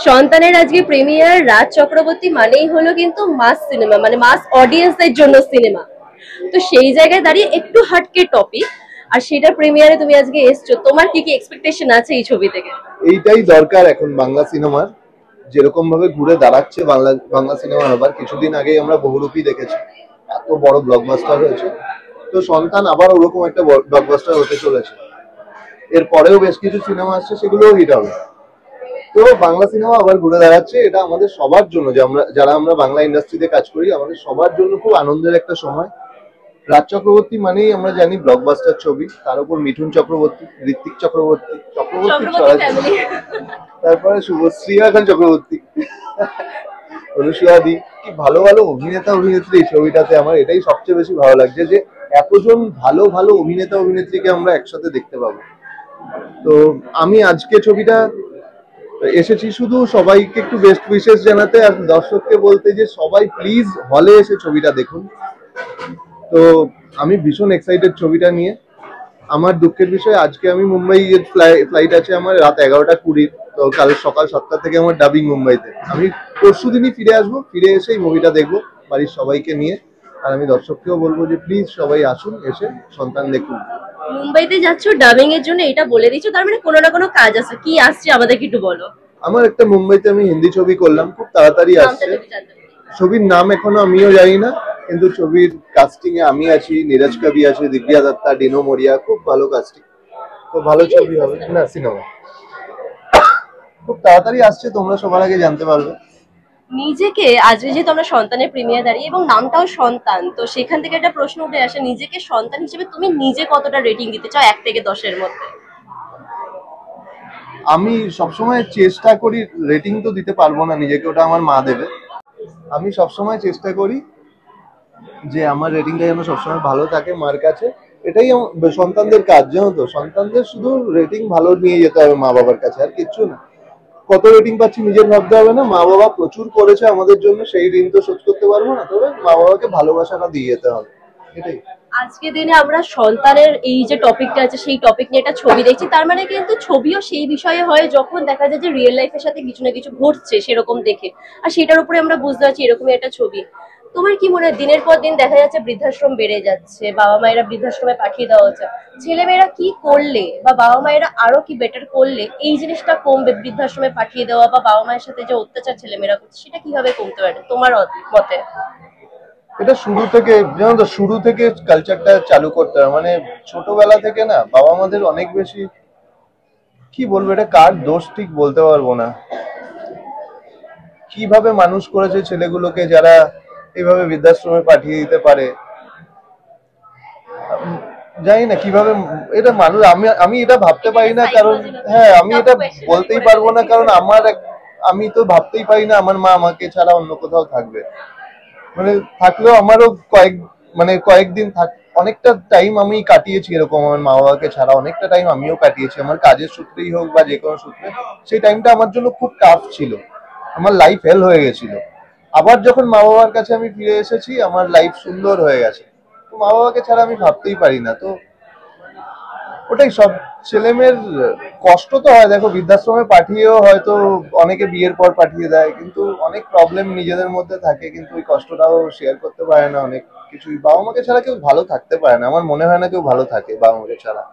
সন্তানের আজকে প্রিমিয়ার, রাজ চক্রবর্তী মানেই হলো কিন্তু মাস সিনেমা, মানে মাস অডিয়েন্সের জন্য সিনেমা। তো সেই জায়গায় দাঁড়িয়ে একটু হাটকে টপিক, আর সেটা প্রিমিয়ারে তুমি আজকে এসছো, তোমার কি কি এক্সপেকটেশন আছে এই ছবি থেকে? এইটাই দরকার এখন বাংলা সিনেমার, যেরকম ভাবে ঘুরে দাঁড়াচ্ছে বাংলা বাংলা সিনেমা। আবার কিছুদিন আগেই আমরা বহুরূপী দেখেছি, এত বড় ব্লকবাস্টার হয়েছে। তো সন্তান আবার ওরকম একটা ব্লকবাস্টার হতে চলেছে। এর পরেও বেশ কিছু সিনেমা আসছে, সেগুলোও হিট হবে। তো বাংলা সিনেমা আবার ঘুরে দাঁড়াচ্ছে, এটা আমাদের সবার জন্য, যে আমরা যারা আমরা বাংলা ইন্ডাস্ট্রিতে কাজ করি, আমাদের সবার জন্য খুব আনন্দের একটা সময়। রাজ চক্রবর্তী মানেই আমরা জানি ব্লকবাস্টার ছবি, তার উপর মিঠুন চক্রবর্তী, ঋত্বিক চক্রবর্তী, চক্রবর্তী চক্রবর্তী ছড়াছড়ি। ফ্যামিলি। তারপরে শুভশ্রী এখন চক্রবর্তী, অনুষ্কাদি, কি ভালো ভালো অভিনেতা অভিনেত্রী এই ছবিটাতে। আমার এটাই সবচেয়ে বেশি ভালো লাগছে, যে এতজন ভালো ভালো অভিনেতা অভিনেত্রীকে আমরা একসাথে দেখতে পাবো। তো আমি আজকে ছবিটা এসেছি শুধু সবাইকে একটু বেস্ট উইশেস জানাতে, আর দর্শককে বলতে যে সবাই প্লিজ হলে এসে ছবিটা দেখুন। তো আমি ভীষণ এক্সাইটেড ছবিটা নিয়ে। আমার দুঃখের বিষয়, আজকে আমি মুম্বাই ফ্লাইট আছে আমার রাত 11টা 20। তো কাল সকাল 7টা থেকে আমার ডাবিং মুম্বাইতে। আমি পরশু দিনই ফিরে আসবো, ফিরে এসে এই মুভিটা দেখবো বাড়ির সবাইকে নিয়ে। আর আমি দর্শককেও বলবো যে প্লিজ সবাই আসুন, এসে সন্তান দেখুন। মুম্বাইতে যাচ্ছ ডাবিং এর জন্য, এটা বলে দিচ্ছ, তার মানে কোনো না কোনো কাজ আছে, কি আসছে আমাদেরকে একটু বলো। আমার একটা মুম্বাইতে আমি হিন্দি ছবি করলাম, খুব তাড়াতাড়ি নামটা আসছে। যদি জানতে পারি। ছবির নাম এখনো আমিও জানি না, কিন্তু ছবির কাস্টিং এ আমি আছি, নীরজ কবি আছে, দিব্যা দত্তা, ডিনো মরিয়া, খুব ভালো কাস্টিং। তো ভালো ছবি হবে না, সিনেমা খুব তাড়াতাড়ি আসছে, তোমরা সবার আগে জানতে পারবে। নিজেকে আজকে যেহেতু আমরা সন্তানের প্রিমিয়ার দাঁড়িয়ে এবং নামটাও সন্তান, তো সেখান থেকে একটা প্রশ্ন উঠে আসে, নিজেকে সন্তান হিসেবে তুমি নিজে কতটা রেটিং দিতে চাও 1 থেকে 10-এর মধ্যে? আমি সবসময় চেষ্টা করি, রেটিং তো দিতে পারবো না নিজেকে, ওটা আমার মা দেবে। আমি সবসময় চেষ্টা করি যে আমার রেটিংটা যেন সবসময় ভালো থাকে মার কাছে। এটাই সন্তানদের কাজ, জানো তো, সন্তানদের শুধু রেটিং ভালো নিয়ে যেতে হবে মা বাবার কাছে, আর কিচ্ছু না। কত রেটিং পাচ্ছি নিজের ভাবতে হবে না, মা বাবা প্রচুর করেছে আমাদের জন্য, সেই ঋণ তো শোধ করতে পারবো না, তবে মা বাবাকে ভালোবাসাটা দিয়ে যেতে হবে, এটাই। আজকে দিনে আমরা সন্তানের এই যে টপিকটা আছে সেই টপিক নিয়ে একটা ছবি দেখছি, তার মানে কিন্তু ছবিও সেই বিষয়ে হয় যখন দেখা যায় যে রিয়েল লাইফের সাথে কিছু না কিছু ঘটছে সেরকম দেখে, আর সেটার উপরে আমরা বুঝতে পারছি এরকমই একটা ছবি। তোমার কি মনে হয়, দিনের পর দিন দেখা যাচ্ছে বৃদ্ধাশ্রম বেড়ে যাচ্ছে, বাবা মায়েরা বৃদ্ধাশ্রমে পাঠিয়ে দেওয়া হচ্ছে, ছেলেমেয়েরা কি করলে বা বাবা মায়েরা আরো কি বেটার করলে এই জিনিসটা কমবে, বৃদ্ধাশ্রমে পাঠিয়ে দেওয়া বা বাবা মায়ের সাথে যে অত্যাচার ছেলেমেয়েরা করছে সেটা কিভাবে কমতে পারে তোমার মতে? এটা শুরু থেকে, জানো তো, শুরু থেকে কালচারটা চালু করতে হবে, মানে ছোটবেলা থেকে না বাবা মাদের অনেক বেশি, কি বলবো, এটা কার দোষ ঠিক বলতে পারবো না, কিভাবে মানুষ করেছে ছেলেগুলোকে যারা এইভাবে বৃদ্ধাশ্রমে পাঠিয়ে দিতে পারে। জানি না কিভাবে এটা মানুষ, আমি আমি এটা ভাবতে পারি না, কারণ হ্যাঁ আমি এটা বলতেই পারবো না, কারণ আমি তো ভাবতেই পারি না আমার মা আমাকে ছাড়া অন্য কোথাও থাকবে। মানে থাকলেও আমারও কয়েকদিন অনেকটা টাইম আমি কাটিয়েছি এরকম, আমার মা বাবাকে ছাড়া অনেকটা টাইম আমিও কাটিয়েছি, আমার কাজের সূত্রেই হোক বা যে কোনো সূত্রে। সেই টাইমটা আমার জন্য খুব টাফ ছিল, আমার লাইফ হেল হয়ে গেছিল। আবার যখন মা বাবার কাছে আমি ফিরে এসেছি, আমার লাইফ সুন্দর হয়ে গেছে। তো মা বাবাকে ছাড়া আমি ভাবতেই পারি না। তো ওটাই, সব ছেলেমেয়ের কষ্ট তো হয়, দেখো বৃদ্ধাশ্রমে পাঠিয়েও হয়তো অনেকে বিয়ের পর পাঠিয়ে দেয়, কিন্তু অনেক প্রবলেম নিজেদের মধ্যে থাকে, কিন্তু ওই কষ্টটাও শেয়ার করতে পারে না। অনেক কিছুই, বাবা মাকে ছাড়া কেউ ভালো থাকতে পারে না, আমার মনে হয় না কেউ ভালো থাকে বাবা মাকে ছাড়া।